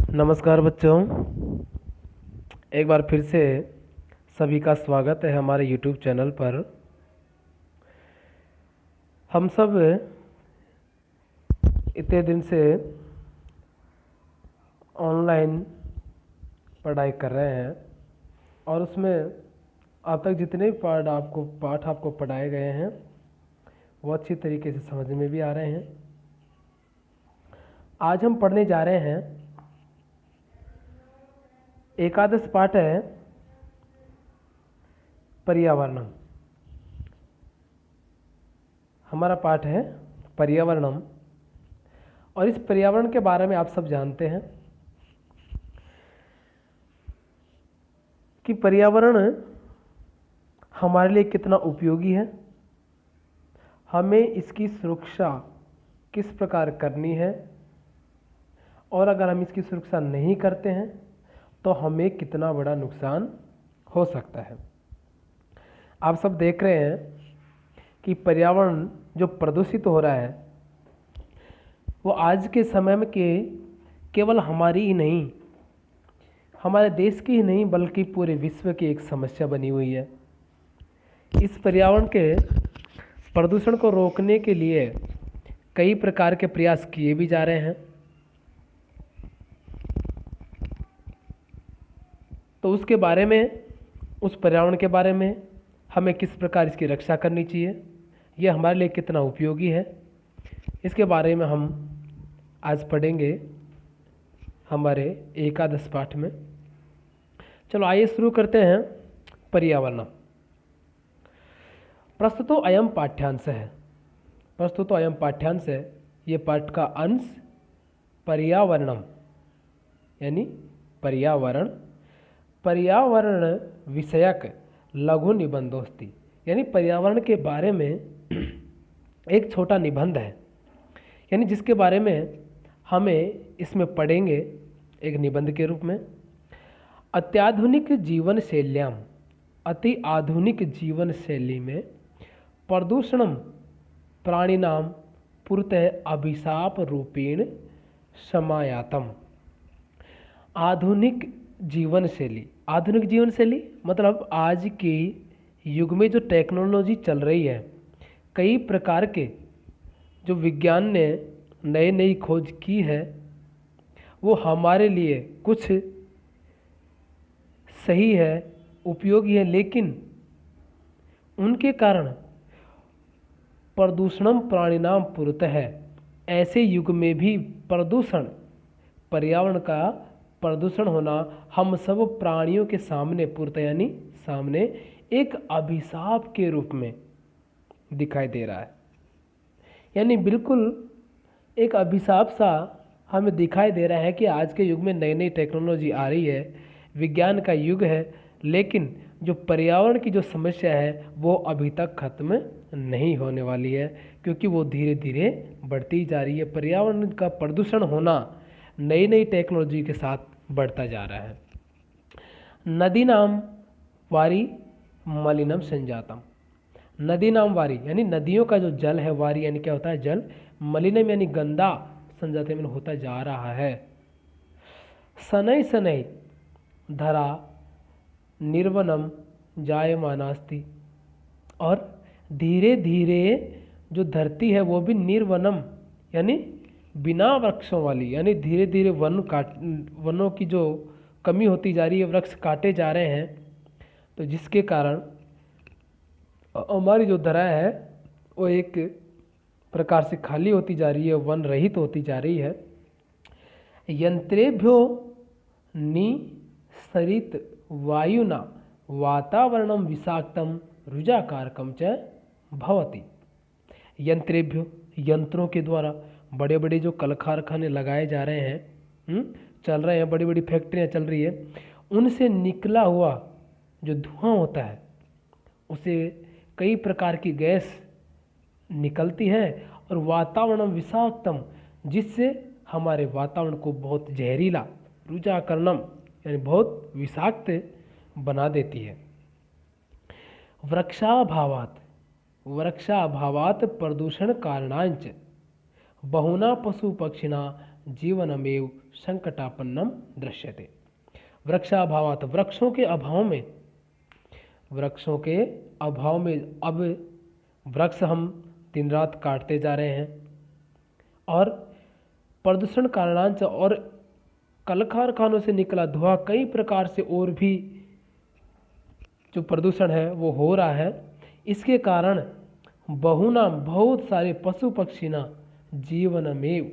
नमस्कार बच्चों, एक बार फिर से सभी का स्वागत है हमारे YouTube चैनल पर। हम सब इतने दिन से ऑनलाइन पढ़ाई कर रहे हैं और उसमें अब तक जितने भी पाठ आपको पढ़ाए गए हैं वो अच्छी तरीके से समझ में भी आ रहे हैं। आज हम पढ़ने जा रहे हैं एकादश पाठ है पर्यावरणम। हमारा पाठ है पर्यावरणम और इस पर्यावरण के बारे में आप सब जानते हैं कि पर्यावरण हमारे लिए कितना उपयोगी है, हमें इसकी सुरक्षा किस प्रकार करनी है और अगर हम इसकी सुरक्षा नहीं करते हैं तो हमें कितना बड़ा नुकसान हो सकता है। आप सब देख रहे हैं कि पर्यावरण जो प्रदूषित हो रहा है वो आज के समय में केवल हमारी ही नहीं, हमारे देश की ही नहीं बल्कि पूरे विश्व की एक समस्या बनी हुई है। इस पर्यावरण के प्रदूषण को रोकने के लिए कई प्रकार के प्रयास किए भी जा रहे हैं। तो उसके बारे में, उस पर्यावरण के बारे में हमें किस प्रकार इसकी रक्षा करनी चाहिए, यह हमारे लिए कितना उपयोगी है, इसके बारे में हम आज पढ़ेंगे हमारे एकादश पाठ में। चलो आइए शुरू करते हैं। पर्यावरण प्रस्तुतो अयम पाठ्यांश है। प्रस्तुतो अयम पाठ्यांश है, ये पाठ का अंश पर्यावरणम यानी पर्यावरण विषयक लघु निबंधोस्ति, यानी पर्यावरण के बारे में एक छोटा निबंध है, यानी जिसके बारे में हमें इसमें पढ़ेंगे एक निबंध के रूप में। अत्याधुनिक जीवन शैल्याम, अति आधुनिक जीवन शैली में प्रदूषणम प्राणिनाम पुरतः अभिशाप रूपेण समायातम। आधुनिक जीवन शैली मतलब आज के युग में जो टेक्नोलॉजी चल रही है, कई प्रकार के जो विज्ञान ने नई नई खोज की है वो हमारे लिए कुछ सही है, उपयोगी है, लेकिन उनके कारण प्रदूषणम प्राणिनाम पुरतः है, ऐसे युग में भी पर्यावरण का प्रदूषण होना हम सब प्राणियों के सामने पुरतः यानी सामने एक अभिशाप के रूप में दिखाई दे रहा है। यानी बिल्कुल एक अभिशाप सा हमें दिखाई दे रहा है कि आज के युग में नई नई टेक्नोलॉजी आ रही है, विज्ञान का युग है, लेकिन जो पर्यावरण की जो समस्या है वो अभी तक खत्म नहीं होने वाली है, क्योंकि वो धीरे धीरे बढ़ती जा रही है। पर्यावरण का प्रदूषण होना नई नई टेक्नोलॉजी के साथ बढ़ता जा रहा है। नदी नाम वारी मलिनम संजातम। नदी नाम वारी यानी नदियों का जो जल है, वारी यानी क्या होता है जल, मलिनम यानी गंदा, संजाते में होता जा रहा है। शनै शनै धरा निर्वनम जायमानास्ति, और धीरे धीरे जो धरती है वो भी निर्वनम यानी बिना वृक्षों वाली, यानी धीरे धीरे वनों की जो कमी होती जा रही है, वृक्ष काटे जा रहे हैं, तो जिसके कारण हमारी जो धरा है वो एक प्रकार से खाली होती जा रही है, वन रहित होती जा रही है। यंत्रेभ्यो निसरित वायुना वातावरणम विषाक्तम रुजाकारकम च भवति। यंत्रेभ्यो यंत्रों के द्वारा, बड़े बड़े जो कल कारखाने लगाए जा रहे हैं, चल रहे हैं, बड़ी बड़ी फैक्ट्रियाँ चल रही है, उनसे निकला हुआ जो धुआं होता है उसे कई प्रकार की गैस निकलती है और वातावरण विषाक्तम, जिससे हमारे वातावरण को बहुत जहरीला, रुजाकरणम यानी बहुत विषाक्त बना देती है। वृक्षाभावात प्रदूषण कारणांच बहुना पशु पक्षिणा जीवनमेव संकटापन्नम दृश्यते। वृक्षाभावात, वृक्षों के अभाव में, वृक्षों के अभाव में अब वृक्ष हम दिन रात काटते जा रहे हैं और प्रदूषण कारणांच और कल कारखानों से निकला धुआं कई प्रकार से और भी जो प्रदूषण है वो हो रहा है। इसके कारण बहुनाम बहुत सारे पशु पक्षी ना जीवन में,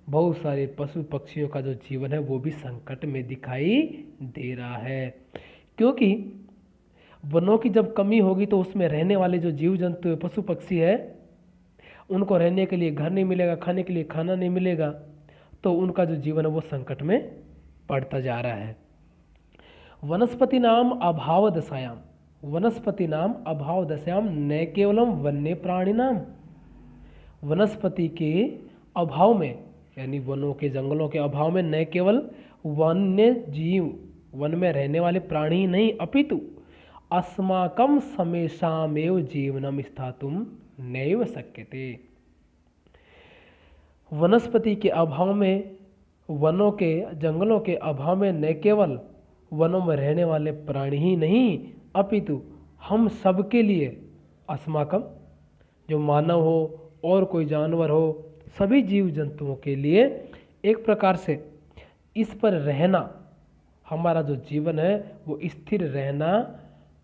बहुत सारे पशु पक्षियों का जो जीवन है वो भी संकट में दिखाई दे रहा है। क्योंकि वनों की जब कमी होगी तो उसमें रहने वाले जो जीव जंतु पशु पक्षी है उनको रहने के लिए घर नहीं मिलेगा, खाने के लिए खाना नहीं मिलेगा, तो उनका जो जीवन है वो संकट में पड़ता जा रहा है। वनस्पति नाम अभाव दशायाम, वनस्पति नाम अभाव दशायाम न केवलम वन्य प्राणी नाम, वनस्पति के अभाव में यानी वनों के जंगलों के अभाव में न केवल वन्य जीव वन में रहने वाले प्राणी ही नहीं अपितु अस्माकं समेषामेव जीवनम स्थातुम नैव शक्यते। वनस्पति के अभाव में, वनों के जंगलों के अभाव में न केवल वनों में रहने वाले प्राणी ही नहीं अपितु हम सब के लिए, अस्माकम जो मानव हो और कोई जानवर हो, सभी जीव जंतुओं के लिए एक प्रकार से इस पर रहना, हमारा जो जीवन है वो स्थिर रहना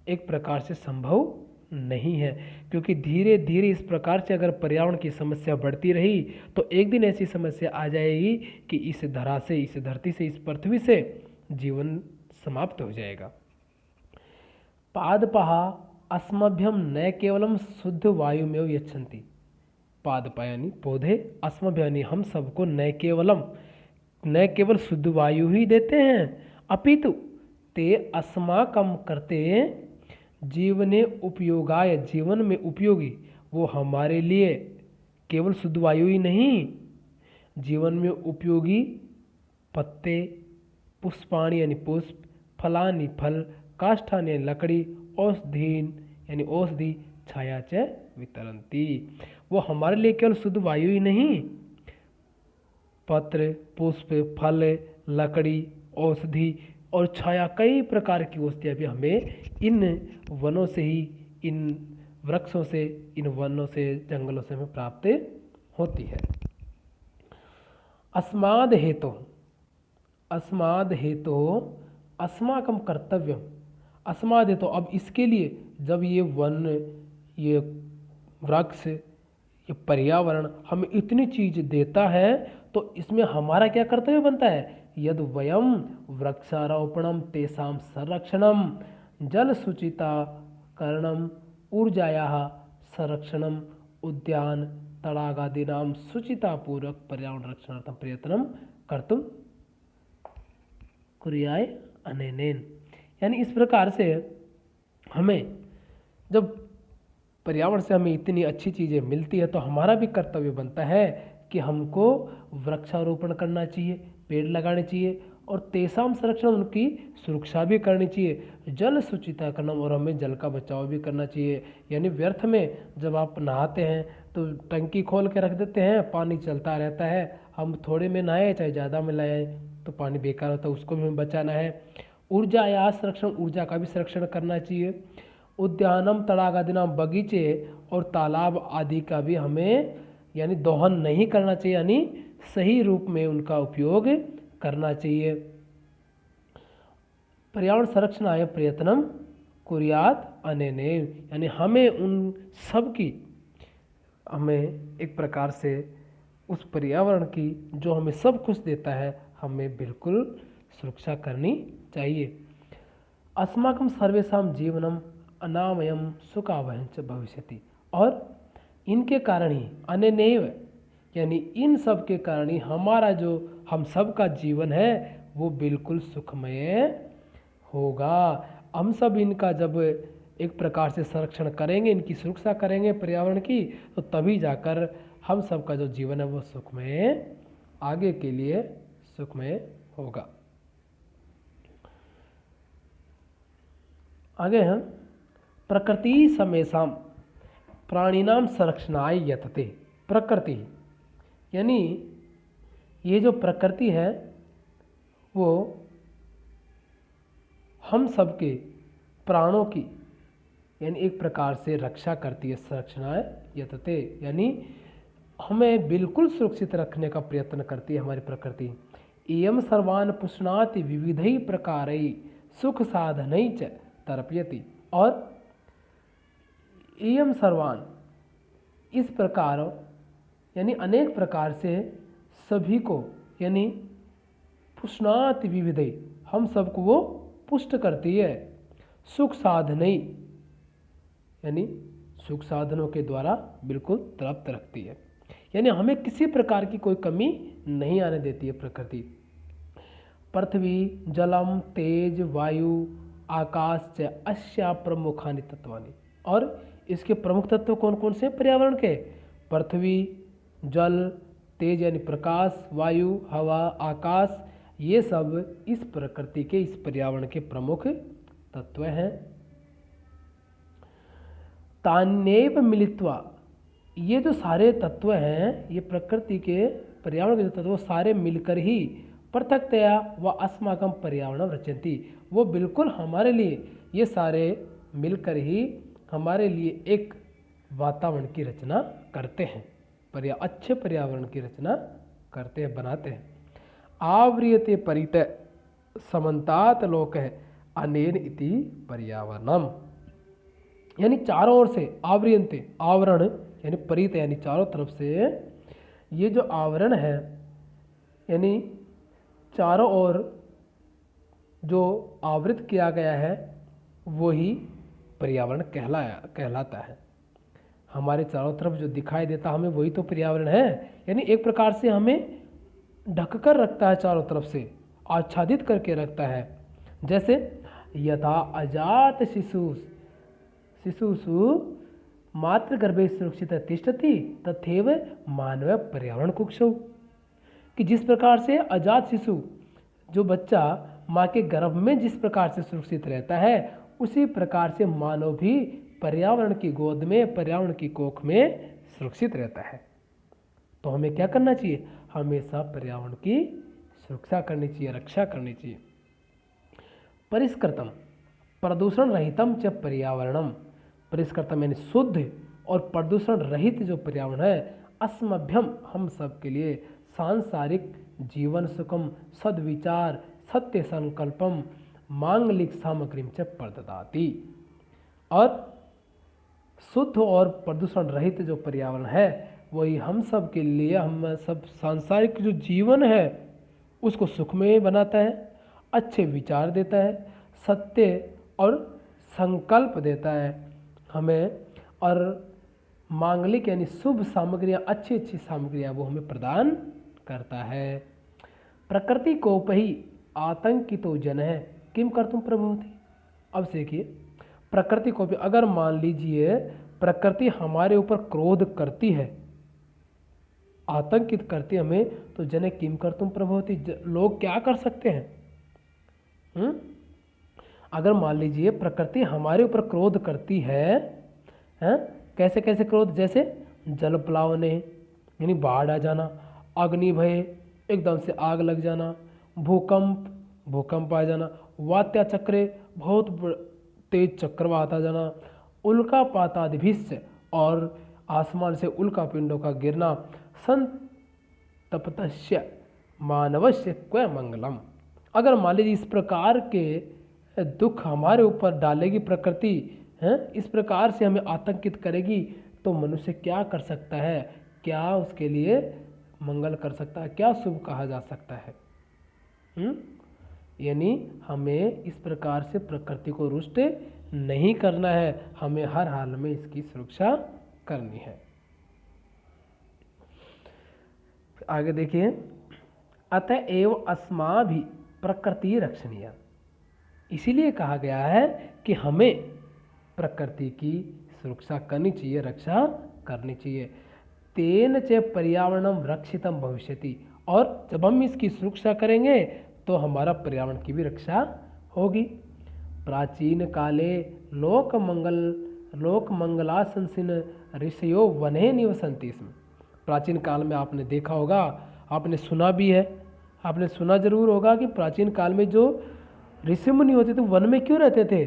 एक प्रकार से संभव नहीं है। क्योंकि धीरे धीरे इस प्रकार से अगर पर्यावरण की समस्या बढ़ती रही तो एक दिन ऐसी समस्या आ जाएगी कि इस धरा से, इस धरती से, इस पृथ्वी से जीवन समाप्त हो जाएगा। पादपहा अस्मभ्यम न केवलम शुद्ध वायु में यच्छन्ति, पादप यानी पौधे, अस्मभ्य यानी हम सबको न केवल शुद्ध वायु ही देते हैं अपितु ते अस्माकम करते जीवने उपयोगाय, जीवन में उपयोगी, वो हमारे लिए केवल शुद्ध वायु ही नहीं, जीवन में उपयोगी पत्ते, पुष्पाणि यानी पुष्प, फलानि फल, काष्ठानि यानी लकड़ी, औषधीन यानी औषधि, छाया च वितरन्ति, वो हमारे लिए केवल शुद्ध वायु ही नहीं, पत्र, पुष्प, फल, लकड़ी, औषधि और छाया, कई प्रकार की औषधियाँ भी हमें इन वनों से ही, इन वृक्षों से, इन वनों से, जंगलों से हमें प्राप्त होती है। अस्माद हेतु, अस्माद हेतु अस्माकम कर्तव्यम, अस्माद हेतु, अब इसके लिए जब ये वन, ये वृक्ष, ये पर्यावरण हमें इतनी चीज देता है तो इसमें हमारा क्या कर्तव्य बनता है? यद वयम वृक्षारोपणम तेषां संरक्षणम जल शुचिता करणम ऊर्जायाः संरक्षणम उद्यान तडागादीनां शुचितापूर्वक पर्यावरण रक्षणार्थं प्रयत्नं कर्तुं कुर्याय अनेनेन। यानी इस प्रकार से हमें जब पर्यावरण से हमें इतनी अच्छी चीज़ें मिलती है तो हमारा भी कर्तव्य बनता है कि हमको वृक्षारोपण करना चाहिए, पेड़ लगाने चाहिए और तेसाम संरक्षण, उनकी सुरक्षा भी करनी चाहिए, जल शुचिता करना और हमें जल का बचाव भी करना चाहिए। यानी व्यर्थ में जब आप नहाते हैं तो टंकी खोल के रख देते हैं, पानी चलता रहता है, हम थोड़े में नहाए चाहे ज़्यादा में लाए तो पानी बेकार होता है, उसको भी हमें बचाना है। ऊर्जा या संरक्षण, ऊर्जा का भी संरक्षण करना चाहिए। उद्यानम तड़ागादिनाम, बगीचे और तालाब आदि का भी हमें यानी दोहन नहीं करना चाहिए, यानी सही रूप में उनका उपयोग करना चाहिए। पर्यावरण संरक्षण आय प्रयत्नम कुर्यात अनेने, यानी हमें उन सब की, हमें एक प्रकार से उस पर्यावरण की जो हमें सब कुछ देता है हमें बिल्कुल सुरक्षा करनी चाहिए। अस्माकं सर्वेषां जीवनम अनामयम सुखावहं च भविष्यति, और इनके कारण ही अनेनैव यानी इन सब के कारण ही हमारा जो हम सब का जीवन है वो बिल्कुल सुखमय होगा। हम सब इनका जब एक प्रकार से संरक्षण करेंगे, इनकी सुरक्षा करेंगे पर्यावरण की, तो तभी जाकर हम सब का जो जीवन है वो सुखमय, आगे के लिए सुखमय होगा। आगे हम प्रकृति समेषाम प्राणिनाम संरक्षणाय यतते। प्रकृति यानी ये जो प्रकृति है वो हम सबके प्राणों की यानी एक प्रकार से रक्षा करती है, संरक्षणाय यतते, यानी हमें बिल्कुल सुरक्षित रखने का प्रयत्न करती है हमारी प्रकृति। इयं सर्वान् पुष्णाति विविधै प्रकारै सुख साधनै च तर्पयति, और इयं सर्वान् इस प्रकार यानी अनेक प्रकार से सभी को यानी पुष्णाति विविधै हम सबको वो पुष्ट करती है, सुख साधनै यानी सुख साधनों के द्वारा बिल्कुल तृप्त रखती है, यानी हमें किसी प्रकार की कोई कमी नहीं आने देती है प्रकृति। पृथ्वी जलम तेज वायु आकाश च अस्या प्रमुखानि तत्वानि, और इसके प्रमुख तत्व कौन कौन से पर्यावरण के? पृथ्वी, जल, तेज यानी प्रकाश, वायु, हवा, आकाश, ये सब इस प्रकृति के, इस पर्यावरण के प्रमुख तत्व हैं। तान्येव मिलित्वा, ये जो सारे तत्व हैं, ये प्रकृति के पर्यावरण के जो तत्व सारे मिलकर ही पृथक्तया व अस्माकं पर्यावरण रचयन्ति, वो बिल्कुल हमारे लिए ये सारे मिलकर ही हमारे लिए एक वातावरण की रचना करते हैं, अच्छे पर्यावरण की रचना करते हैं, बनाते हैं। आवृयते परित समन्तात लोकः अनेन इति पर्यावरणम, यानी चारों ओर से आवृयन्ते, आवरण यानी परित यानी चारों तरफ से, ये जो आवरण है यानी चारों ओर जो आवृत किया गया है वही पर्यावरण कहलाता है। हमारे चारों तरफ जो दिखाई देता हमें वही तो पर्यावरण है, यानी एक प्रकार से हमें ढककर रखता है, चारों तरफ से आच्छादित करके रखता है। जैसे यथा अजात शिशुषु मातृगर्भे सुरक्षित तिष्ठति तथैव मानव पर्यावरण कुक्षौ, कि जिस प्रकार से अजात शिशु जो बच्चा माँ के गर्भ में जिस प्रकार से सुरक्षित रहता है, उसी प्रकार से मानव भी पर्यावरण की गोद में, पर्यावरण की कोख में सुरक्षित रहता है। तो हमें क्या करना चाहिए? हमेशा पर्यावरण की सुरक्षा करनी चाहिए, रक्षा करनी चाहिए। परिष्कृतम प्रदूषण रहितम च पर्यावरणम, परिष्कृतम यानी शुद्ध और प्रदूषण रहित जो पर्यावरण है, अस्मभ्यम हम सब के लिए सांसारिक जीवन सुखम सद्विचार सत्य संकल्पम मांगलिक सामग्री च प्रददाति, और शुद्ध और प्रदूषण रहित जो पर्यावरण है वही हम सब के लिए, हम सब सांसारिक जो जीवन है उसको सुखमय बनाता है, अच्छे विचार देता है, सत्य और संकल्प देता है हमें, और मांगलिक यानी शुभ सामग्रियाँ, अच्छी अच्छी सामग्रियाँ वो हमें प्रदान करता है। प्रकृति कोपहि आतंकितो जनः किम कर्तुम प्रभवति। अब देखिए, प्रकृति को भी अगर मान लीजिए प्रकृति हमारे ऊपर क्रोध करती है, आतंकित करती है हमें, तो जने किम कर्तुम प्रभवति, लोग क्या कर सकते हैं? अगर मान लीजिए प्रकृति हमारे ऊपर क्रोध करती है, कैसे कैसे क्रोध? जैसे जल प्लावने यानी बाढ़ आ जाना, अग्नि भय एकदम से आग लग जाना, भूकंप आ जाना, वात्या चक्रे बहुत तेज चक्रवात आ जाना, उल्कापातादिभिश्च और आसमान से उल्का पिंडों का गिरना, संतप्तस्य मानवस्य क्व मंगलम। अगर मान लीजिए इस प्रकार के दुख हमारे ऊपर डालेगी प्रकृति, इस प्रकार से हमें आतंकित करेगी, तो मनुष्य क्या कर सकता है? क्या उसके लिए मंगल कर सकता है? क्या शुभ कहा जा सकता है? यानी हमें इस प्रकार से प्रकृति को रुष्ट नहीं करना है, हमें हर हाल में इसकी सुरक्षा करनी है। आगे देखिए, अतएव अस्माभि प्रकृति रक्षणीय, इसीलिए कहा गया है कि हमें प्रकृति की सुरक्षा करनी चाहिए, रक्षा करनी चाहिए। तेन च पर्यावरणम रक्षितम भविष्यति, और जब हम इसकी सुरक्षा करेंगे तो हमारा पर्यावरण की भी रक्षा होगी। प्राचीन काले लोक मंगलाशंसिन ऋषियो वने निवसन्ति स्म। प्राचीन काल में आपने देखा होगा आपने सुना भी है, आपने सुना जरूर होगा कि प्राचीन काल में जो ऋषि मुनि होते थे वन में क्यों रहते थे?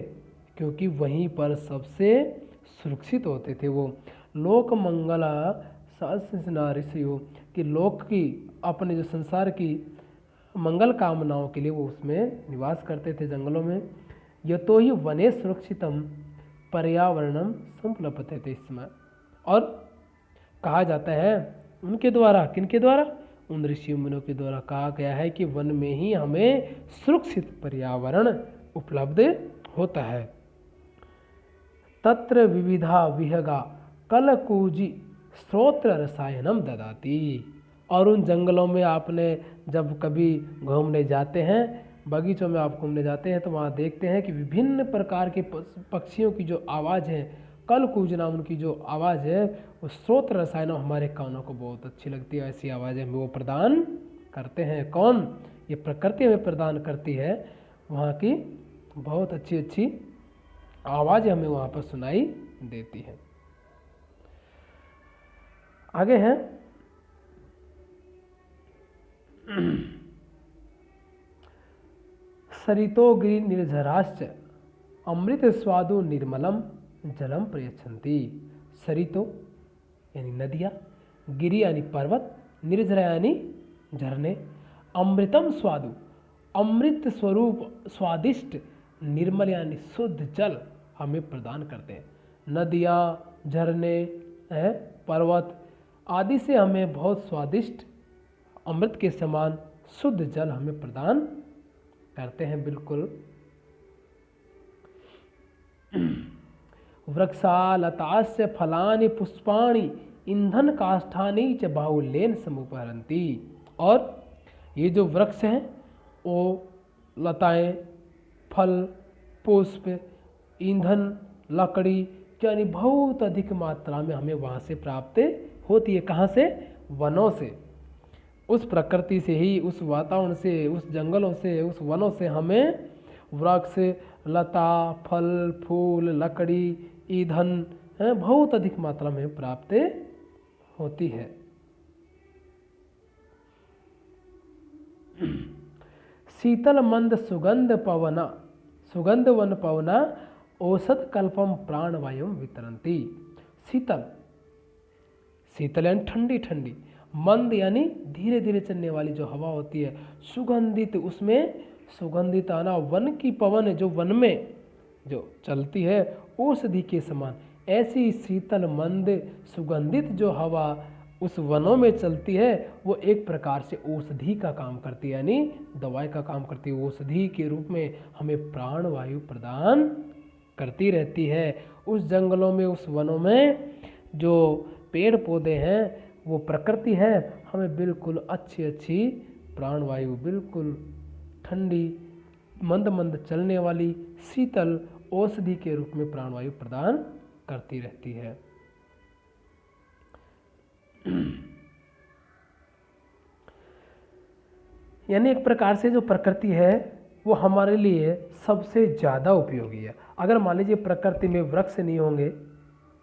क्योंकि वहीं पर सबसे सुरक्षित होते थे। वो लोक मंगला सहस्रना ऋषियों कि लोक की, अपने जो संसार की मंगल कामनाओं के लिए वो उसमें निवास करते थे जंगलों में। यतो ही वने सुरक्षितम पर्यावरणम संप्लपते थे इसमें। और कहा जाता है उनके द्वारा, किनके द्वारा? उन ऋषि मुनियों के द्वारा कहा गया है कि वन में ही हमें सुरक्षित पर्यावरण उपलब्ध होता है। तत्र विविधा विहगा कलकूजी स्रोत्र रसायनम ददाती। और उन जंगलों में आपने जब कभी घूमने जाते हैं, बगीचों में आप घूमने जाते हैं, तो वहाँ देखते हैं कि विभिन्न प्रकार के पक्षियों की जो आवाज़ है, कलकूज नाम उनकी जो आवाज़ है, वो स्रोत रसायन हमारे कानों को बहुत अच्छी लगती है। ऐसी आवाज़ें हमें वो प्रदान करते हैं। कौन? ये प्रकृति हमें प्रदान करती है। वहाँ की बहुत अच्छी अच्छी आवाज़ें हमें वहाँ पर सुनाई देती है। आगे हैं सरितो गिरि निर्झराश्च अमृत स्वादु निर्मलम जलम प्रयच्छन्ति। सरितो यानी नदियाँ, गिरि यानी पर्वत, निर्झरा यानी झरने, अमृतम स्वादु अमृत स्वरूप स्वादिष्ट, निर्मल यानी शुद्ध जल हमें प्रदान करते हैं। नदियाँ, झरने, पर्वत आदि से हमें बहुत स्वादिष्ट अमृत के समान शुद्ध जल हमें प्रदान करते हैं। बिल्कुल वृक्षालतास्य फलानि पुष्पाणि ईंधन काष्ठानि च बाहुल्येन समुपहरन्ति। और ये जो वृक्ष हैं वो लताएं, फल, पुष्प, ईंधन, लकड़ी यानी बहुत अधिक मात्रा में हमें वहाँ से प्राप्त होती है। कहाँ से? वनों से। उस प्रकृति से ही, उस वातावरण से, उस जंगलों से, उस वनों से हमें वृक्ष, लता, फल, फूल, लकड़ी, ईंधन बहुत अधिक मात्रा में प्राप्त होती है। शीतल मंद सुगंध पवना, सुगंध वन पवना औषध कल्पम प्राणवायु वितरंती। शीतल, शीतल यानी ठंडी ठंडी, मंद यानी धीरे धीरे चलने वाली जो हवा होती है, सुगंधित, उसमें सुगंधित आना, वन की पवन जो वन में जो चलती है औषधि के समान, ऐसी शीतल मंद सुगंधित जो हवा उस वनों में चलती है वो एक प्रकार से औषधि का काम करती है, यानी दवाई का काम करती है। औषधि के रूप में हमें प्राणवायु प्रदान करती रहती है। उस जंगलों में, उस वनों में जो पेड़ पौधे हैं, वो प्रकृति है, हमें बिल्कुल अच्छी अच्छी प्राणवायु, बिल्कुल ठंडी, मंद मंद चलने वाली शीतल औषधि के रूप में प्राणवायु प्रदान करती रहती है। यानी एक प्रकार से जो प्रकृति है वो हमारे लिए सबसे ज़्यादा उपयोगी है। अगर मान लीजिए प्रकृति में वृक्ष नहीं होंगे,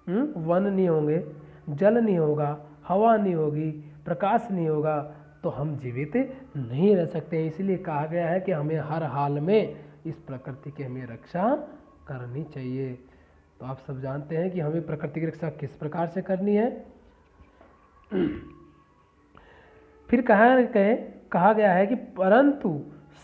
वन नहीं होंगे, जल नहीं होगा, हवा नहीं होगी, प्रकाश नहीं होगा, तो हम जीवित नहीं रह सकते हैं। इसलिए कहा गया है कि हमें हर हाल में इस प्रकृति की हमें रक्षा करनी चाहिए। तो आप सब जानते हैं कि हमें प्रकृति की रक्षा किस प्रकार से करनी है। फिर कहा गया है कि परंतु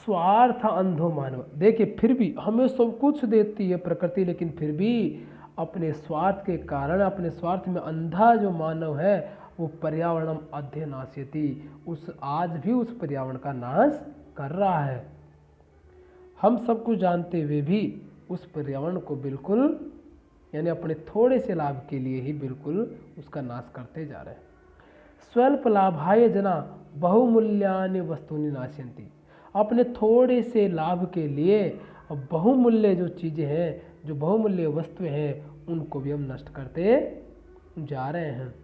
स्वार्थ अंधो मानव। देखिए, फिर भी हमें सब कुछ देती है प्रकृति, लेकिन फिर भी अपने स्वार्थ के कारण, अपने स्वार्थ में अंधा जो मानव है वो पर्यावरणम अध्यनास्यति, उस आज भी उस पर्यावरण का नाश कर रहा है। हम सब कुछ जानते हुए भी उस पर्यावरण को बिल्कुल, यानी अपने थोड़े से लाभ के लिए ही बिल्कुल उसका नाश करते जा रहे हैं। स्वल्प लाभाय जना बहुमूल्यानि वस्तूनि नाशयन्ति। अपने थोड़े से लाभ के लिए बहुमूल्य जो चीज़ें हैं, जो बहुमूल्य वस्तुएं हैं, उनको भी हम नष्ट करते जा रहे हैं।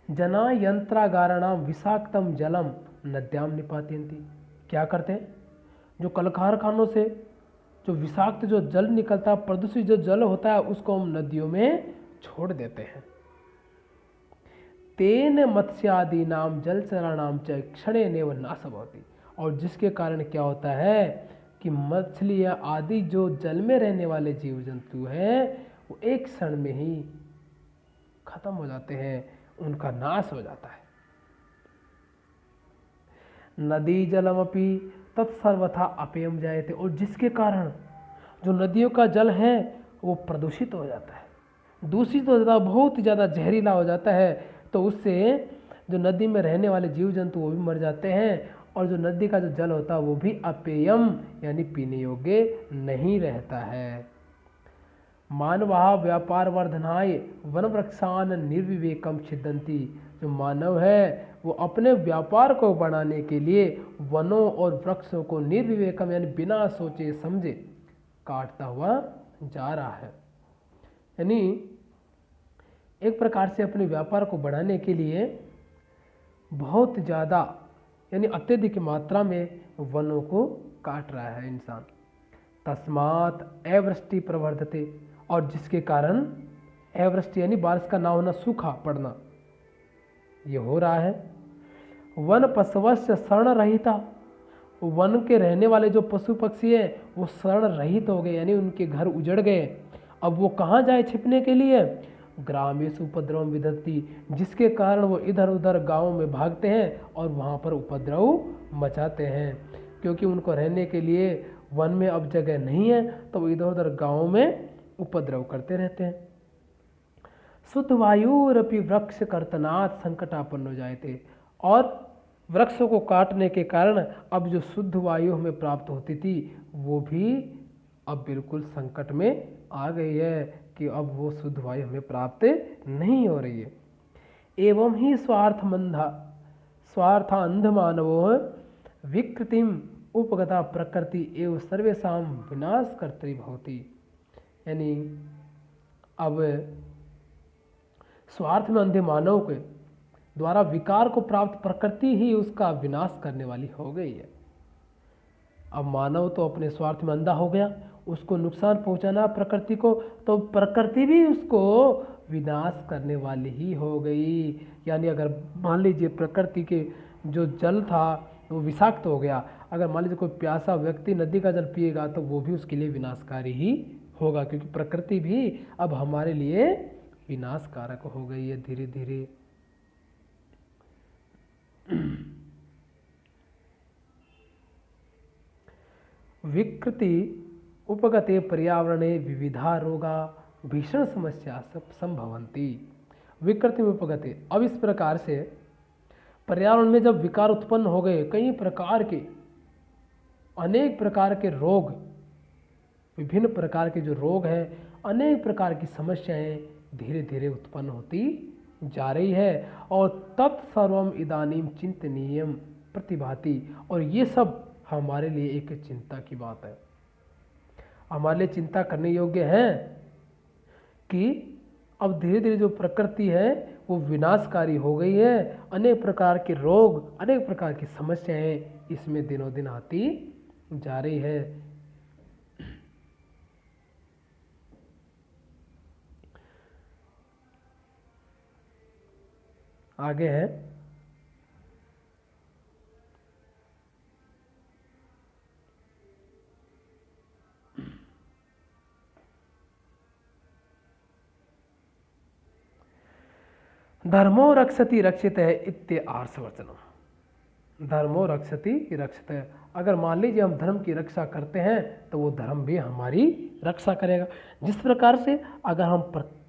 जना यंत्रागाराणाम विषाक्तम जलम नद्याम निपात्यन्ति। क्या करते हैं? जो कल कारखानों से जो विषाक्त जो जल निकलता है, प्रदूषित जो जल होता है, उसको हम नदियों में छोड़ देते हैं। तेन मत्स्यादि नाम जलचराणाम च क्षणेनैव नाशः भवति। और जिसके कारण क्या होता है कि मछलियाँ आदि जो जल में रहने वाले जीव जंतु हैं वो एक क्षण में ही खत्म हो जाते हैं, उनका नाश हो जाता है। नदी जलमपि तत्सर्वथा अपेयम जायते। और जिसके कारण जो नदियों का जल है वो प्रदूषित हो जाता है, दूषित हो जाता है, बहुत ज़्यादा जहरीला हो जाता है। तो उससे जो नदी में रहने वाले जीव जंतु वो भी मर जाते हैं, और जो नदी का जो जल होता है वो भी अपेयम यानी पीने योग्य नहीं रहता है। मानवा व्यापार वर्धनाय वन वृक्षान निर्विवेकम छिदन्ति। जो मानव है वो अपने व्यापार को बढ़ाने के लिए वनों और वृक्षों को निर्विवेकम यानी बिना सोचे समझे काटता हुआ जा रहा है। यानी एक प्रकार से अपने व्यापार को बढ़ाने के लिए बहुत ज़्यादा यानी अत्यधिक मात्रा में वनों को काट रहा है इंसान। तस्मात् अवृष्टि प्रवर्धते। और जिसके कारण अवृष्टि यानी बारिश का ना होना, सूखा पड़ना ये हो रहा है। वन पशवस्य शरण रहिता। वन के रहने वाले जो पशु पक्षी हैं वो शरण रहित हो गए, यानी उनके घर उजड़ गए। अब वो कहाँ जाए छिपने के लिए? ग्रामेषु उपद्रव विदधति। जिसके कारण वो इधर उधर गाँव में भागते हैं और वहाँ पर उपद्रव मचाते हैं, क्योंकि उनको रहने के लिए वन में अब जगह नहीं है तो वो इधर उधर गाँव में उपद्रव करते रहते हैं। शुद्ध वायुरपि वृक्ष कर्तनात् संकटापन्न हो जाते। और वृक्षों को काटने के कारण अब जो शुद्ध वायु हमें प्राप्त होती थी वो भी अब बिल्कुल संकट में आ गई है कि अब वो शुद्ध वायु हमें प्राप्त नहीं हो रही है। एवं ही स्वार्थांध मानवो विकृतिम उपगता प्रकृति एवं सर्वेषां विनाशकर्त्री भवति। यानी अब स्वार्थ में अंधे मानव के द्वारा विकार को प्राप्त प्रकृति ही उसका विनाश करने वाली हो गई है। अब मानव तो अपने स्वार्थ में अंधा हो गया, उसको नुकसान पहुंचाना प्रकृति को, तो प्रकृति भी उसको विनाश करने वाली ही हो गई। यानी अगर मान लीजिए प्रकृति के जो जल था वो विषाक्त हो गया, अगर मान लीजिए कोई प्यासा व्यक्ति नदी का जल पिएगा तो वो भी उसके लिए विनाशकारी ही होगा, क्योंकि प्रकृति भी अब हमारे लिए विनाशकारक हो गई है धीरे धीरे। विकृति उपगते पर्यावरणे विविधा रोगा भीषण समस्या संभवन्ति। विकृति में उपगते, अब इस प्रकार से पर्यावरण में जब विकार उत्पन्न हो गए, कई प्रकार के अनेक प्रकार के रोग, विभिन्न प्रकार के जो रोग हैं, अनेक प्रकार की समस्याएं धीरे धीरे उत्पन्न होती जा रही है। और तत्सर्वम इदानीम चिंतनीयम प्रतिभाति। और ये सब हमारे लिए एक चिंता की बात है, हमारे लिए चिंता करने योग्य है कि अब धीरे धीरे जो प्रकृति है वो विनाशकारी हो गई है। अनेक प्रकार के रोग, अनेक प्रकार की समस्याएं इसमें दिनों दिन आती जा रही है। आगे है धर्मो रक्षति रक्षित है इत्य आर्षवचनम। धर्मो रक्षति रक्षित है। अगर मान लीजिए हम धर्म की रक्षा करते हैं तो वो धर्म भी हमारी रक्षा करेगा। जिस प्रकार से अगर हम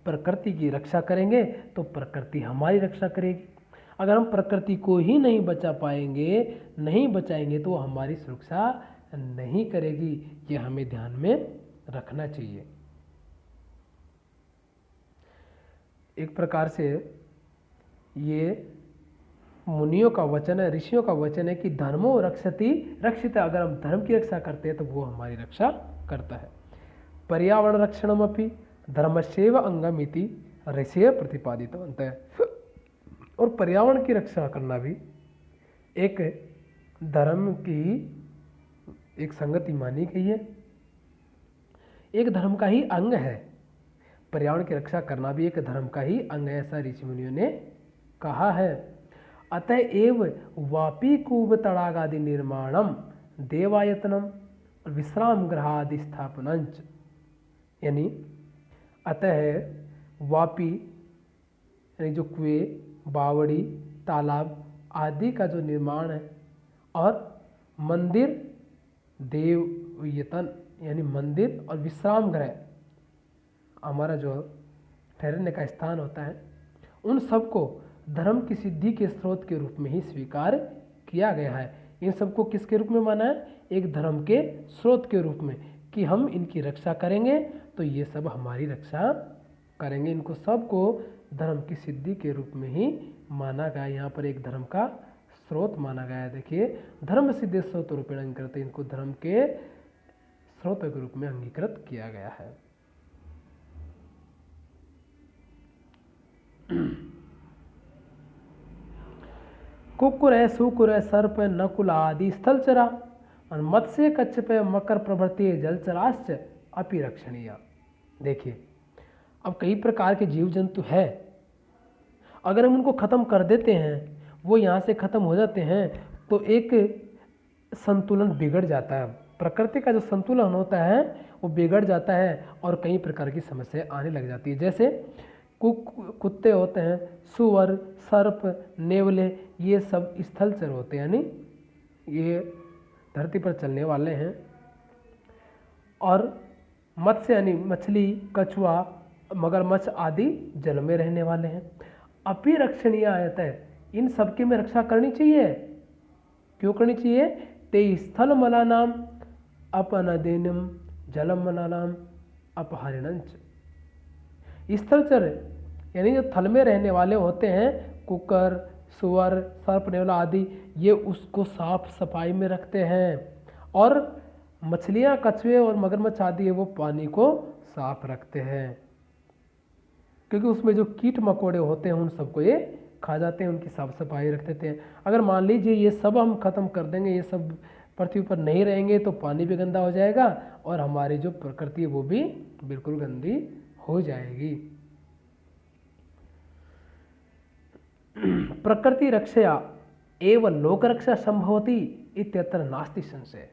प्रकृति की रक्षा करेंगे तो प्रकृति हमारी रक्षा करेगी। अगर हम प्रकृति को ही नहीं बचा पाएंगे, नहीं बचाएंगे, तो वो हमारी सुरक्षा नहीं करेगी। ये हमें ध्यान में रखना चाहिए। एक प्रकार से ये मुनियों का वचन है, ऋषियों का वचन है कि धर्मो रक्षति रक्षित। अगर हम धर्म की रक्षा करते हैं तो वो हमारी रक्षा करता है। पर्यावरण रक्षणमपि धर्मस्यैव अंगमिति ऋषिः प्रतिपादितवन्तः। और पर्यावरण की रक्षा करना भी एक धर्म की एक संगति मानी गई है, एक धर्म का ही अंग है। पर्यावरण की रक्षा करना भी एक धर्म का ही अंग है, ऐसा ऋषि मुनियों ने कहा है, अतएव वापी कूप तड़ागादि निर्माणम देवायतनम विश्राम गृहादि स्थापनंच। यानी अतः वापी यानी जो कुएं, बावड़ी, तालाब आदि का जो निर्माण है, और मंदिर, देवयतन यानी मंदिर, और विश्राम गृह हमारा जो ठहरने का स्थान होता है, उन सबको धर्म की सिद्धि के स्रोत के रूप में ही स्वीकार किया गया है। इन सबको किसके रूप में माना है? एक धर्म के स्रोत के रूप में, कि हम इनकी रक्षा करेंगे तो ये सब हमारी रक्षा करेंगे। इनको सबको धर्म की सिद्धि के रूप में ही माना गया। यहाँ पर एक धर्म का स्रोत माना गया है। देखिए, धर्म सिद्धि स्रोत रूपेण अंगीकृत, इनको धर्म के स्रोत के रूप में अंगीकृत किया गया है। कुक्कुर, सुकुर, सर्प, नकुल आदि स्थलचरा और मत्स्य, कच्छप, मकर प्रभृति जलचराश्च अपि रक्षणीय। देखिए, अब कई प्रकार के जीव जंतु है, अगर हम उनको खत्म कर देते हैं, वो यहाँ से खत्म हो जाते हैं, तो एक संतुलन बिगड़ जाता है। प्रकृति का जो संतुलन होता है वो बिगड़ जाता है और कई प्रकार की समस्या आने लग जाती है। जैसे कुत्ते होते हैं, सुअर, सर्प, नेवले, ये सब स्थलचर होते हैं, यानी ये धरती पर चलने वाले हैं। और मत्स्य यानी मछली, कछुआ, मगरमच्छ आदि जल में रहने वाले हैं। अपि रक्षणीय आयत है, इन सबकी में रक्षा करनी चाहिए। क्यों करनी चाहिए? ते स्थल मलानाम अपनदेनम जलम मलानाम अपहरणंच। स्थलचर यानी जो थल में रहने वाले होते हैं, कुकर, सुअर, सर्प, नेवला आदि, ये उसको साफ सफाई में रखते हैं। और मछलियाँ, कछुए और मगरमच्छ आदि है वो पानी को साफ रखते हैं, क्योंकि उसमें जो कीट मकोड़े होते हैं उन सबको ये खा जाते हैं, उनकी साफ सफाई रख देते हैं। अगर मान लीजिए ये सब हम खत्म कर देंगे, ये सब पृथ्वी पर नहीं रहेंगे, तो पानी भी गंदा हो जाएगा और हमारी जो प्रकृति है वो भी बिल्कुल गंदी हो जाएगी। प्रकृति रक्षया एवं लोक रक्षा संभवती इत्यत्र नास्ति संशय।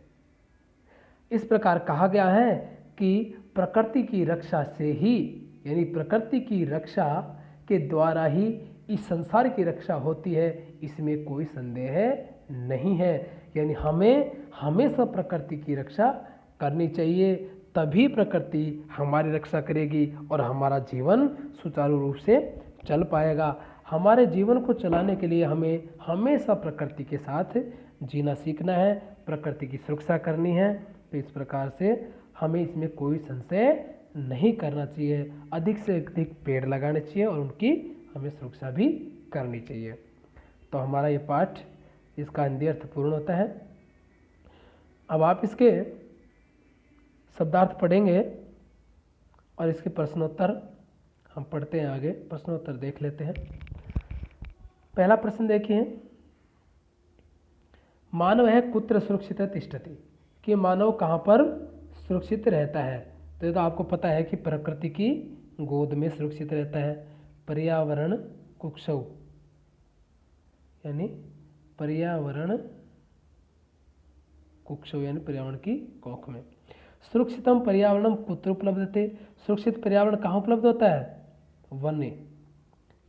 इस प्रकार कहा गया है कि प्रकृति की रक्षा से ही, यानी प्रकृति की रक्षा के द्वारा ही इस संसार की रक्षा होती है, इसमें कोई संदेह नहीं है। यानी हमें हमेशा प्रकृति की रक्षा करनी चाहिए, तभी प्रकृति हमारी रक्षा करेगी और हमारा जीवन सुचारू रूप से चल पाएगा। हमारे जीवन को चलाने के लिए हमें हमेशा प्रकृति के साथ जीना सीखना है, प्रकृति की सुरक्षा करनी है। तो इस प्रकार से हमें इसमें कोई संशय नहीं करना चाहिए। अधिक से अधिक पेड़ लगाने चाहिए और उनकी हमें सुरक्षा भी करनी चाहिए। तो हमारा ये पाठ, इसका हिंदी अर्थ पूर्ण होता है। अब आप इसके शब्दार्थ पढ़ेंगे और इसके प्रश्नोत्तर हम पढ़ते हैं। आगे प्रश्नोत्तर देख लेते हैं। पहला प्रश्न देखिए, मानव है कुत्र सुरक्षित तिष्ठति, कि मानव कहाँ पर सुरक्षित रहता है। तो ये तो आपको पता है कि प्रकृति की गोद में सुरक्षित रहता है। पर्यावरण कुक्षौ, यानी पर्यावरण कुक्षौ यानी पर्यावरण की कोख में। सुरक्षितम पर्यावरणम कुत्र उपलब्धते, सुरक्षित पर्यावरण कहाँ उपलब्ध होता है? वन में।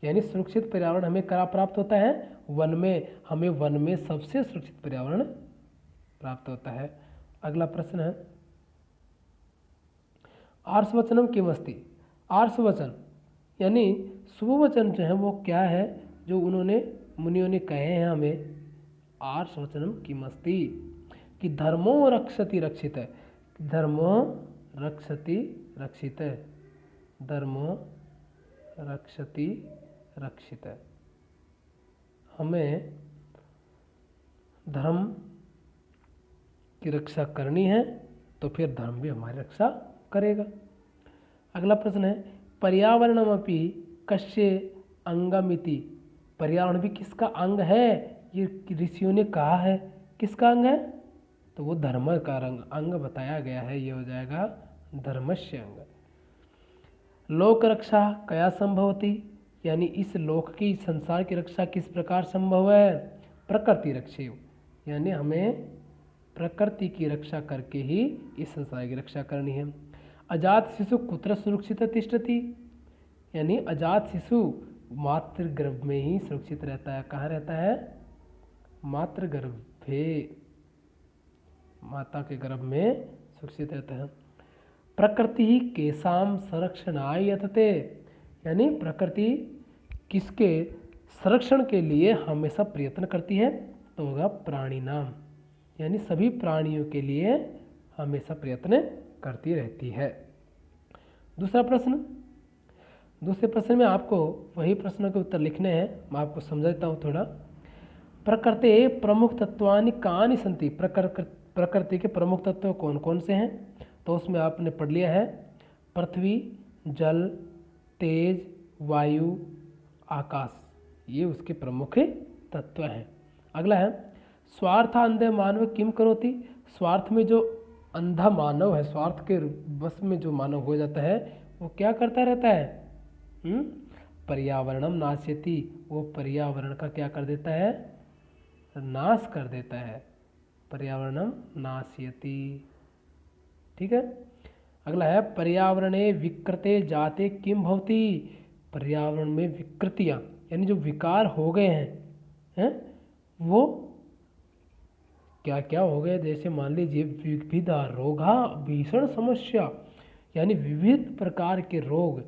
यानी सुरक्षित पर्यावरण हमें कहाँ प्राप्त होता है? वन में। हमें वन में सबसे सुरक्षित पर्यावरण प्राप्त होता है। अगला प्रश्न है, आर्षवचनम किमस्ति। आर्षवचन यानी शुभ वचन जो है वो क्या है, जो उन्होंने मुनियों ने कहे हैं हमें। आर्षवचनम किमस्ति, कि धर्मो रक्षति रक्षित है, धर्मो रक्षति रक्षित है, धर्मो रक्षति रक्षित है। हमें धर्म की रक्षा करनी है तो फिर धर्म भी हमारी रक्षा करेगा। अगला प्रश्न है, पर्यावरणमपि कस्य अंगमिति। पर्यावरण भी किसका अंग है? ये ऋषियों ने कहा है। किसका अंग है? तो वो धर्म का अंग बताया गया है। ये हो जाएगा धर्मस्य अंग। लोक रक्षा कया संभवती, यानी इस लोक की, संसार की रक्षा किस प्रकार संभव है? प्रकृति रक्षेव, यानी हमें प्रकृति की रक्षा करके ही इस संसार की रक्षा करनी है। अजात शिशु कुत्र सुरक्षित तिष्ठति, यानी अजात शिशु मातृ गर्भ में ही सुरक्षित रहता है। कहाँ रहता है? मातृ गर्भे, माता के गर्भ में सुरक्षित रहता है। प्रकृति ही केसाम संरक्षणाय यतते, यानी प्रकृति किसके संरक्षण के लिए हमेशा प्रयत्न करती है? तो होगा प्राणी नाम, यानी सभी प्राणियों के लिए हमेशा प्रयत्न करती रहती है। दूसरा प्रश्न, दूसरे प्रश्न में आपको वही प्रश्नों के उत्तर लिखने हैं। मैं आपको समझाता हूँ थोड़ा। प्रकृति प्रमुख तत्वानि कानि सन्ति, प्रकृति के प्रमुख तत्व कौन कौन से हैं? तो उसमें आपने पढ़ लिया है, पृथ्वी, जल, तेज, वायु, आकाश, ये उसके प्रमुख तत्व हैं। अगला है स्वार्थ अंधे मानव किम करोति, स्वार्थ में जो अंधा मानव है, स्वार्थ के बस में जो मानव हो जाता है, वो क्या करता रहता है? पर्यावरणम नाशयति, वो पर्यावरण का क्या कर देता है? नाश कर देता है। पर्यावरणम नाशयति, ठीक है। अगला है पर्यावरणे विकृते जाते किम भवति, पर्यावरण में विकृतियाँ यानी जो विकार हो गए हैं वो क्या क्या हो गए? जैसे मान लीजिए विविधा रोगा भीषण समस्या, यानी विभिन्न प्रकार के रोग,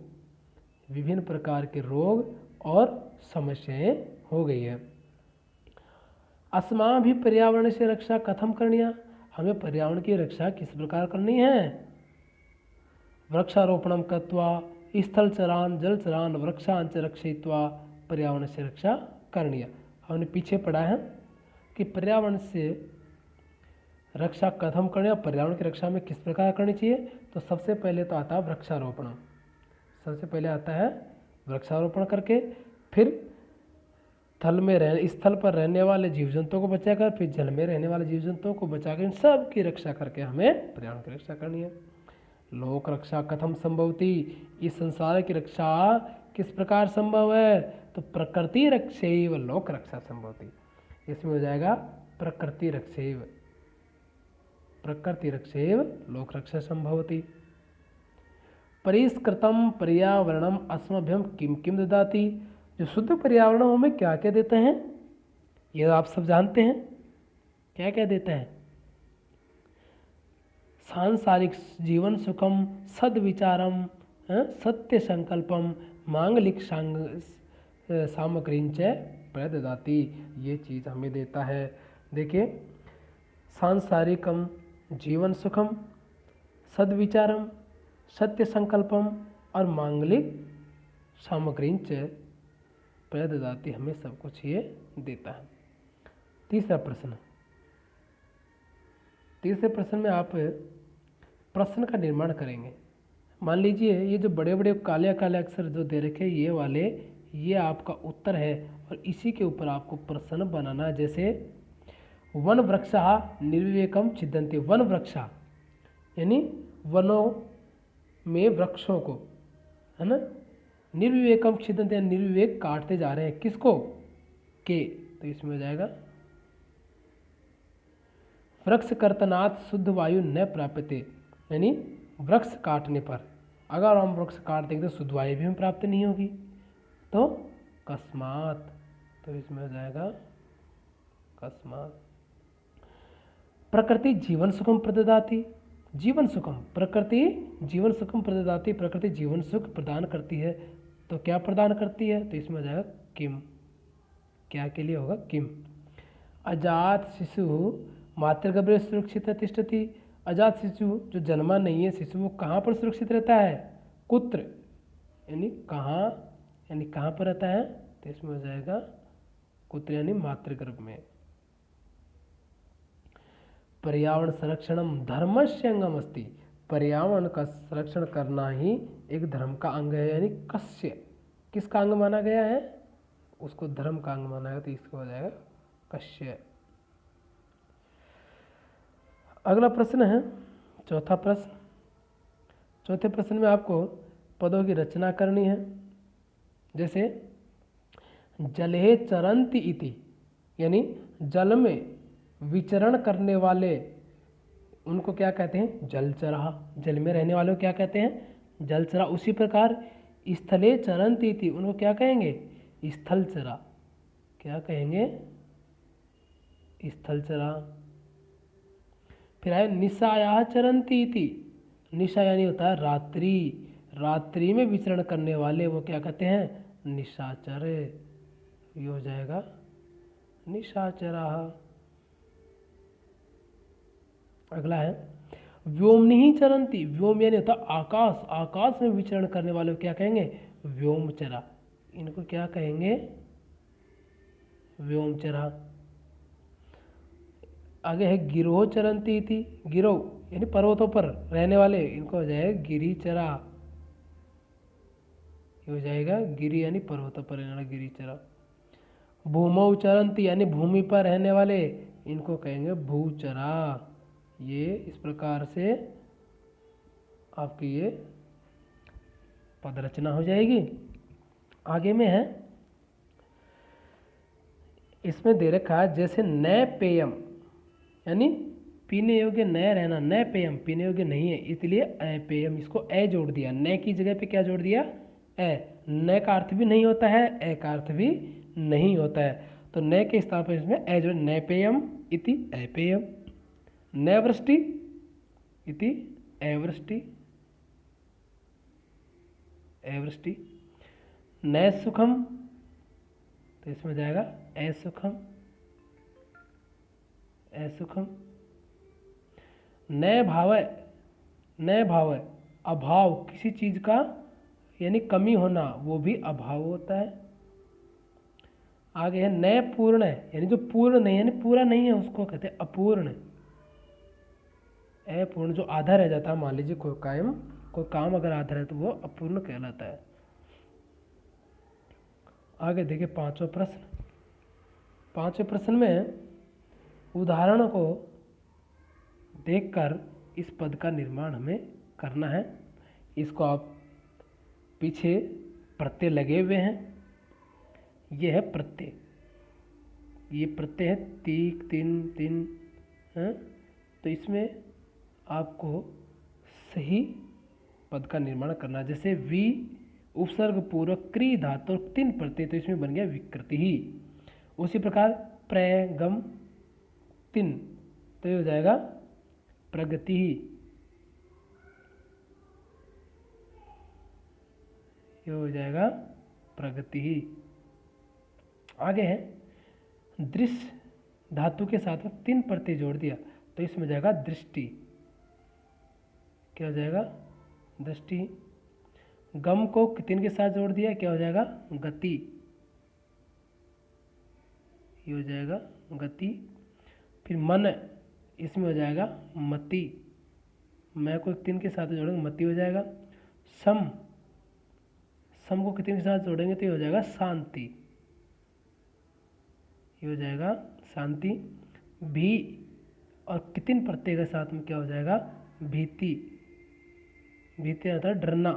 विभिन्न प्रकार के रोग और समस्याएं हो गई है। अस्माभि पर्यावरण से रक्षा कथम करनिया, हमें पर्यावरण की रक्षा किस प्रकार करनी है? वृक्षारोपणम कृत्वा स्थल चरान जल चरान वृक्षांच रक्षयित्वा पर्यावरण से रक्षा करनिया। हमने पीछे पढ़ा है कि पर्यावरण से रक्षा कथम करनी, पर्यावरण की रक्षा में किस प्रकार करनी चाहिए। तो सबसे पहले तो आता है वृक्षारोपण, सबसे पहले आता है वृक्षारोपण करके, फिर स्थल पर रहने वाले जीव जंतुओं को बचाकर, फिर जल में रहने वाले जीव जंतुओं को बचाकर, इन सब की रक्षा करके हमें पर्यावरण की रक्षा करनी है। लोक रक्षा कथम संभवती, इस संसार की रक्षा किस प्रकार संभव है? तो प्रकृति रक्षैव लोक रक्षा संभवती, इसमें हो जाएगा प्रकृति रक्षैव, प्रकृति रक्षैव लोक रक्षा संभवती। परिष्कृतम पर्यावरणम अस्मभ्यम किम किम ददाति, जो शुद्ध पर्यावरण हमें क्या क्या देते हैं? ये आप सब जानते हैं, क्या क्या देते हैं? सांसारिक जीवन सुखम, सद्विचारम, सत्य संकल्पम, मांगलिक सामग्रींच प्रददाति, ये चीज़ हमें देता है। देखिए, सांसारिकम जीवन सुखम, सद्विचारम, सत्य संकल्पम और मांगलिक सामग्रींच प्रददाति, हमें सब कुछ ये देता है। तीसरा प्रश्न, तीसरे प्रश्न में आप प्रश्न का निर्माण करेंगे। मान लीजिए ये जो बड़े बड़े काले काले अक्षर जो दे रखे ये वाले, ये आपका उत्तर है और इसी के ऊपर आपको प्रश्न बनाना है। जैसे वन वृक्षः निर्विवेकम छिदन्ति, वन वृक्षा यानी वनों में वृक्षों को, है ना, निर्विवेकम छिदन्ति, निर्विवेक काटते जा रहे हैं, किसको? के, तो इसमें हो जाएगा वृक्ष कर्तनात् शुद्ध वायु न प्राप्यते, यानी वृक्ष काटने पर, अगर हम वृक्ष काट देंगे तो शुद्ध वायु भी हमें प्राप्त नहीं होगी। तो कस्मात, तो इसमें हो जाएगा कस्मात। प्रकृति जीवन सुखम प्रददाति, जीवन सुखम, प्रकृति जीवन सुखम प्रददाति, प्रकृति जीवन सुख प्रदान करती है। तो क्या प्रदान करती है? तो इसमें हो जाएगा किम, क्या के लिए होगा? किम। अजात शिशु मातृगर्भे सुरक्षित तिष्ठति, अजात शिशु जो जन्मा नहीं है शिशु, वो कहाँ पर सुरक्षित रहता है? कुत्र, यानी कहाँ, यानी कहाँ पर रहता है? तो इसमें हो जाएगा कुत्र, यानी मातृगर्भ में। पर्यावरण संरक्षणम धर्मस्य अंगम अस्ति, पर्यावरण का संरक्षण करना ही एक धर्म का अंग है, यानी कस्य, किसका अंग माना गया है? उसको धर्म का अंग माना गया, तो इसको हो जाएगा कस्य। अगला प्रश्न है चौथा प्रश्न। चौथे प्रश्न में आपको पदों की रचना करनी है। जैसे जले चरंती इति, यानी जल में विचरण करने वाले उनको क्या कहते हैं? जलचरा। जल में रहने वालों को क्या कहते हैं? जलचरा। उसी प्रकार स्थले चरंती इति, उनको क्या कहेंगे? स्थलचरा। क्या कहेंगे? स्थलचरा। फिर है निशाया चरंती इति, निशा यानी होता है रात्रि, रात्रि में विचरण करने वाले वो क्या कहते हैं? निशाचर। ये हो जाएगा निशाचरा। अगला है व्योमनि ही चरंती, व्योम यानी होता आकाश, आकाश में विचरण करने वाले को क्या कहेंगे? व्योमचरा। इनको क्या कहेंगे? व्योमचरा। आगे है गिरोह चरंती थी, गिरोह यानी पर्वतों पर रहने वाले, इनको हो जाएगा गिरिचरा। ये हो जाएगा गिरी यानी पर्वतों पर रहने वाला गिरिचरा। भूमौ चरंती यानी भूमि पर रहने वाले, इनको कहेंगे भूचरा। ये इस प्रकार से आपकी ये पद रचना हो जाएगी। आगे में है, इसमें दे रखा है जैसे न पेयम यानी पीने योग्य न रहना, न पेयम पीने योग्य नहीं है, इसलिए अपेयम, इसको ए जोड़ दिया। न की जगह पे क्या जोड़ दिया? ए। न का अर्थ भी नहीं होता है, ए का अर्थ भी नहीं होता है, तो न के स्थान पर इसमें ए जोड़, न पेयम इति अपेयम, न वृष्टि इति अवृष्टि, अवृष्टि, न सुखम तो इसमें जाएगा असुखम, असुखम, न भावय, न भावय अभाव किसी चीज का यानी कमी होना, वो भी अभाव होता है। आगे है न पूर्ण यानी जो पूर्ण नहीं यानी पूरा नहीं है उसको कहते हैं अपूर्ण। अपूर्ण जो आधा रह जाता है, मान लीजिए कोई काम अगर आधा है तो वो अपूर्ण कहलाता है। आगे देखिए पांचवा प्रश्न। पांचवें प्रश्न में उदाहरण को देखकर इस पद का निर्माण हमें करना है। इसको आप पीछे प्रत्यय लगे हुए हैं, ये है प्रत्यय, ये प्रत्यय है तीक तीन तीन है, तो इसमें आपको सही पद का निर्माण करना। जैसे वी उपसर्ग पूर्वक क्री धातु और तीन प्रत्यय, तो इसमें बन गया विकृति ही। उसी प्रकार प्रय गम तीन, तो ये हो जाएगा प्रगति ही, ये हो जाएगा प्रगति ही। आगे है दृश्य धातु के साथ में तीन प्रत्यय जोड़ दिया, तो इसमें जाएगा दृष्टि, क्या हो जाएगा? दृष्टि। गम को तीन के साथ जोड़ दिया, क्या हो जाएगा? गति, ये हो जाएगा गति। फिर मन, इसमें हो जाएगा मति, मैं को तीन के साथ जोड़ेंगे मति हो जाएगा। सम, सम को कितने के साथ जोड़ेंगे तो ये हो जाएगा शांति, ये हो जाएगा शांति। भी और कितने प्रत्यय के साथ में क्या हो जाएगा? भीति, भीति आता है डरना।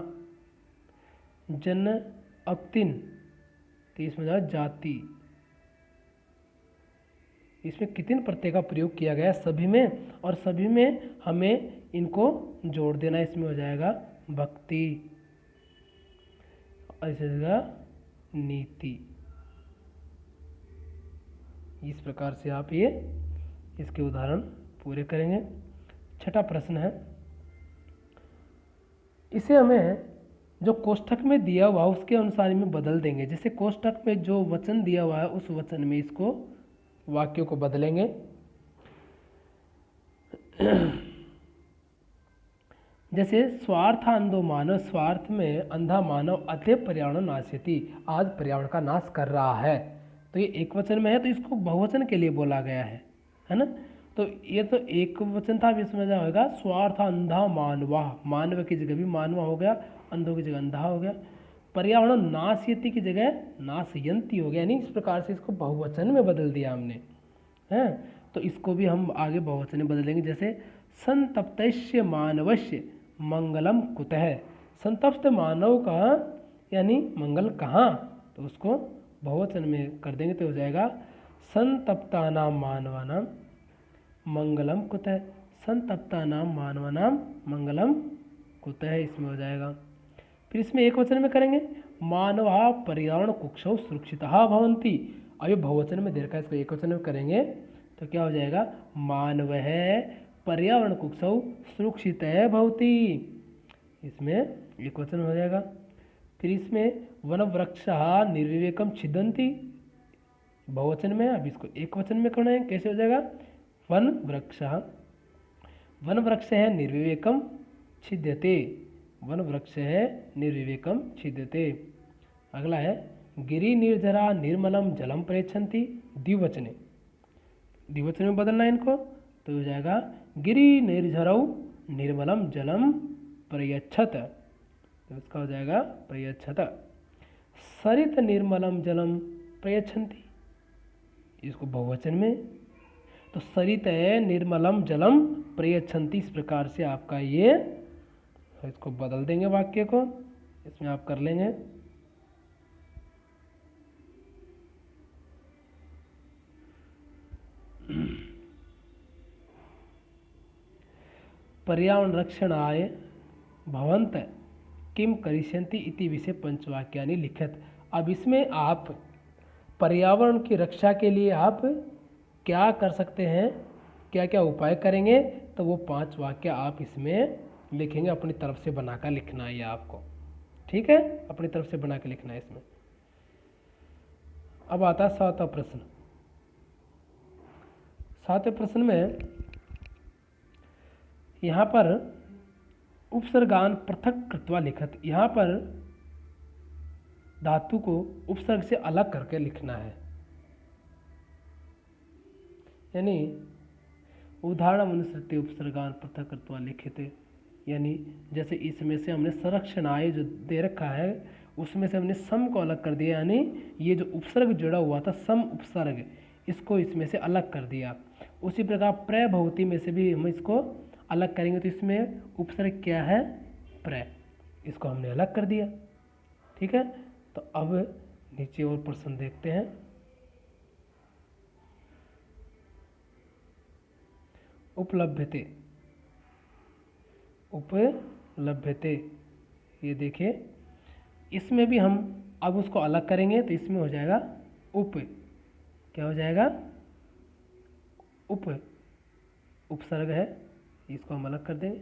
जन अब तीन, तो इसमें जाएगा जाति। इसमें कितने प्रत्यय का प्रयोग किया गया है सभी में, और सभी में हमें इनको जोड़ देना, इसमें हो जाएगा भक्ति, ऐसे जगह नीति। इस प्रकार से आप ये इसके उदाहरण पूरे करेंगे। छठा प्रश्न है, इसे हमें जो कोष्ठक में दिया हुआ उसके अनुसार में बदल देंगे। जैसे कोष्ठक में जो वचन दिया हुआ है उस वचन में इसको वाक्यों को बदलेंगे। जैसे स्वार्थ अंधो मानव, स्वार्थ में अंधा मानव अतः पर्यावरण नाश्यति, आज पर्यावरण का नाश कर रहा है, तो ये एक वचन में है तो इसको बहुवचन के लिए बोला गया है ना। तो ये तो एक वचन था, भी समझा होगा स्वार्थ अंधा मानवा, मानव की जगह भी मानवा हो गया, अंधों की जगह अंधा हो गया। पर्यावरण नाशयति की जगह नाशयंती हो गया, यानी इस प्रकार से इसको बहुवचन में बदल दिया हमने, हैं। तो इसको भी हम आगे बहुवचन में बदलेंगे। जैसे संतप्तस्य मानवस्य मंगलम कुतः, संतप्त मानव का यानी मंगल कहाँ, तो उसको बहुवचन में कर देंगे तो हो जाएगा संतप्तानां मानवानां मंगलम कुतः। संतप्तानां मानवानां मंगलम कुतः इसमें हो जाएगा। फिर इसमें एक वचन में करेंगे मानवा पर्यावरण कुक्षौ सुरक्षितः भवन्ति। अभी बहुवचन में दे रखा है, इसको एक वचन में करेंगे तो क्या हो जाएगा मानवः पर्यावरण कुक्षौ सुरक्षितः भवति, इसमें एक वचन हो जाएगा। फिर इसमें वन वृक्षः निर्विवेकम छिदन्ति, बहुवचन में, अब इसको एक वचन में करना है, कैसे हो जाएगा वन वृक्ष है निर्विवेकम छिद्यते, वन वृक्ष है निर्विवेकम छिद्यते। अगला है गिरि निर्जरा निर्मलम जलम प्रयच्छन्ति, द्विवचने, द्विवचन में बदलना है इनको तो हो जाएगा गिरि निर्झरौ निर्मलम जलम प्रयच्छत, तो इसका हो जाएगा प्रयच्छत। सरित निर्मलम जलम प्रयच्छन्ति, इसको बहुवचन में, तो सरित निर्मलम जलम प्रयच्छन्ति, इस प्रकार से आपका ये, इसको बदल देंगे वाक्य को, इसमें आप कर लेंगे पर्यावरण रक्षणाय भवन्त किम करिष्यन्ति इति विषय पंचवाक्यानि लिखित। अब इसमें आप पर्यावरण की रक्षा के लिए आप क्या कर सकते हैं, क्या क्या उपाय करेंगे, तो वो 5 वाक्य आप इसमें लिखेंगे, अपनी तरफ से बनाकर लिखना है ये आपको, ठीक है, अपनी तरफ से बना के लिखना है इसमें। अब आता है 7वां प्रश्न। 7वें प्रश्न में यहाँ पर उपसर्गान पृथक कृत्वा लिखत, यहाँ पर धातु को उपसर्ग से अलग करके लिखना है, यानी उदाहरण अनुसृत्य उपसर्गान पृथक कृत्वा लिखित, यानी जैसे इसमें से हमने संरक्षणाय जो दे रखा है उसमें से हमने सम को अलग कर दिया, यानी ये जो उपसर्ग जुड़ा हुआ था सम उपसर्ग, इसको इसमें से अलग कर दिया। उसी प्रकार प्रभवती में से भी हम इसको अलग करेंगे, तो इसमें उपसर्ग क्या है प्र, इसको हमने अलग कर दिया, ठीक है। तो अब नीचे और प्रश्न देखते हैं। उपलभ्यते, उपलभ्यते, ये देखिए इसमें भी हम अब उसको अलग करेंगे तो इसमें हो जाएगा उप, क्या हो जाएगा उप, उपसर्ग है, इसको हम अलग कर देंगे।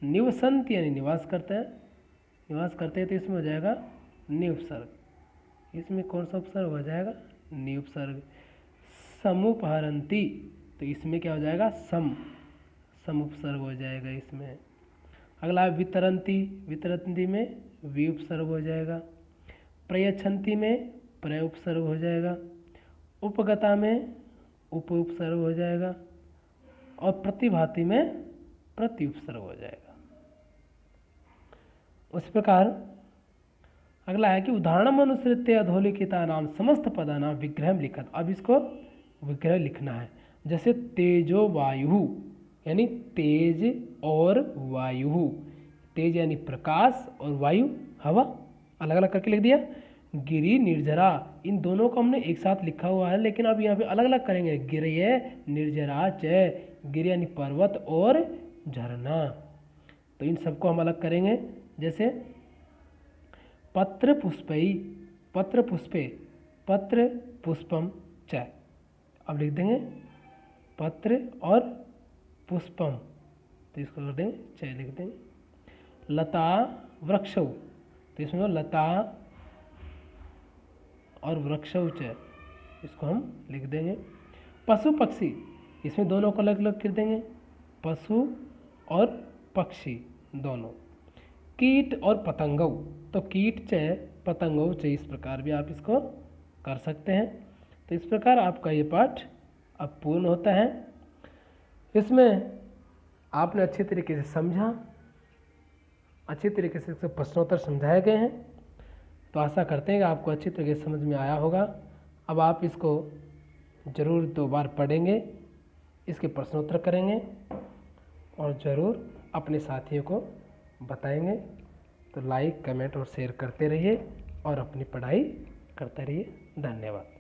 निवसंत यानी निवास करते हैं, निवास करते हैं तो इसमें हो जाएगा निउपसर्ग, इसमें कौन सा उपसर्ग हो जाएगा निउपसर्ग। समुपहरंती, तो इसमें क्या हो जाएगा सम, सम उपसर्ग हो जाएगा इसमें। अगला वितरंती, वितरंती में वि उपसर्ग हो जाएगा। प्रयच्छन्ति में प्रय उपसर्ग हो जाएगा। उपगता में उप उपसर्ग हो जाएगा और प्रतिभाति में प्रति उपसर्ग हो जाएगा। उस प्रकार अगला है कि उदाहरण अनुसृत्य अधोलिखिता नाम समस्त पदा नाम विग्रह लिखत। अब इसको विग्रह लिखना है, जैसे तेजो वायु, यानी तेज और वायु, तेज यानी प्रकाश और वायु हवा, अलग अलग करके लिख दिया। गिरि निर्जरा, इन दोनों को हमने एक साथ लिखा हुआ है, लेकिन अब यहाँ पे अलग अलग करेंगे। गिरय निर्जरा च, गिरि यानी पर्वत और झरना, तो इन सबको हम अलग करेंगे। जैसे पत्र पुष्पई, पत्र पुष्पे, पत्र पुष्पम च, अब लिख देंगे पत्र और पुष्पम, तो इसको कर देंगे च लिख देंगे। लता वृक्षौ, तो इसमें लता और वृक्षौ च, इसको हम लिख देंगे। पशु पक्षी, इसमें दोनों को अलग अलग कर देंगे, पशु और पक्षी दोनों। कीट और पतंगौ, तो कीट च पतंगौ च, इस प्रकार भी आप इसको कर सकते हैं। तो इस प्रकार आपका ये पाठ अब पूर्ण होता है। इसमें आपने अच्छे तरीके से समझा, अच्छी तरीके से इसके प्रश्नोत्तर समझाए गए हैं, तो आशा करते हैं कि आपको अच्छी तरीके से समझ में आया होगा। अब आप इसको ज़रूर 2 बार पढ़ेंगे, इसके प्रश्नोत्तर करेंगे और ज़रूर अपने साथियों को बताएंगे। तो लाइक, कमेंट और शेयर करते रहिए और अपनी पढ़ाई करते रहिए। धन्यवाद।